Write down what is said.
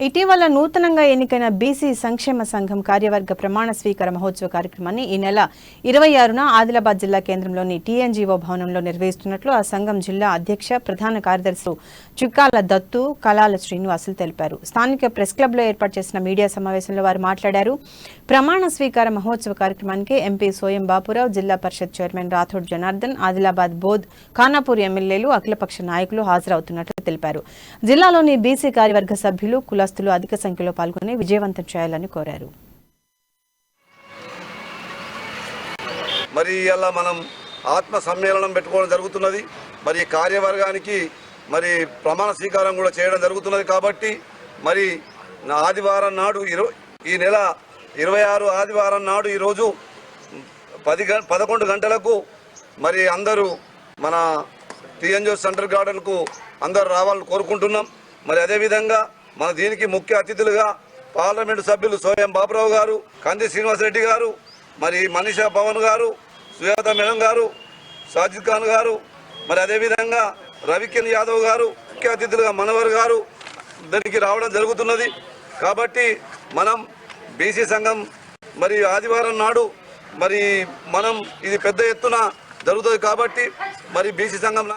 ఇటీవల నూతనంగా ఎన్నికైన బీసీ సంక్షేమ సంఘం కార్యవర్గ ప్రమాణ స్వీకార మహోత్సవ కార్యక్రమాన్ని ఈ నెల 26న ఆదిలాబాద్ జిల్లా కేంద్రంలోని టీఎన్జీఓ భవనంలో నిర్వహిస్తున్నట్లు ఆ సంఘం జిల్లా అధ్యక్ష ప్రధాన కార్యదర్శి చుక్కాల దత్తు కళాల శ్రీనివాసులు తెలిపారు. స్థానిక ప్రెస్ క్లబ్లో ఏర్పాటు చేసిన మీడియా సమావేశంలో వారు మాట్లాడారు. ప్రమాణ స్వీకార మహోత్సవ కార్యక్రమానికి ఎంపీ సోయం బాపురావు, జిల్లా పరిషత్ చైర్మన్ రాథోడ్ జనార్దన్, ఆదిలాబాద్ బోధ్, ఖానాపూర్ ఎమ్మెల్యేలు, అఖిలపక్ష నాయకులు హాజరవుతున్నట్లు తెలిపారు. జిల్లాలోని బీసీ కార్యవర్గ సభ్యులు, కులస్తులు అధిక సంఖ్యలో పాల్గొని విజయవంతం చేయాలని కోరారు. మరి ఇలా మనం ఆత్మ సమ్మేళనం పెట్టుకోవడం జరుగుతున్నది. మరి కార్యవర్గానికి మరి ప్రమాణ స్వీకారం కూడా చేయడం జరుగుతున్నది. కాబట్టి మరి ఆదివారం నాడు ఈ నెల 26 ఆదివారం నాడు ఈరోజు 11 గంటలకు మరి అందరూ మన టీఎన్జీఓ సెంటర్ గార్డెన్కు అందరూ రావాలని కోరుకుంటున్నాం. మరి అదేవిధంగా మన దీనికి ముఖ్య అతిథులుగా పార్లమెంటు సభ్యులు సోయం బాపురావు గారు, కంది శ్రీనివాసరెడ్డి గారు, మరి మనీషా పవన్ గారు, సుజాత మేడం గారు, సాజిద్ ఖాన్ గారు, మరి అదేవిధంగా రవికిరణ్ యాదవ్ గారు, ముఖ్య అతిథులుగా మనవర్ గారు దానికి రావడం జరుగుతున్నది. కాబట్టి మనం బీసీ సంఘం మరి ఆదివారం నాడు మరి మనం ఇది పెద్ద ఎత్తున జరుగుతుంది. కాబట్టి మరి బీసీ సంఘం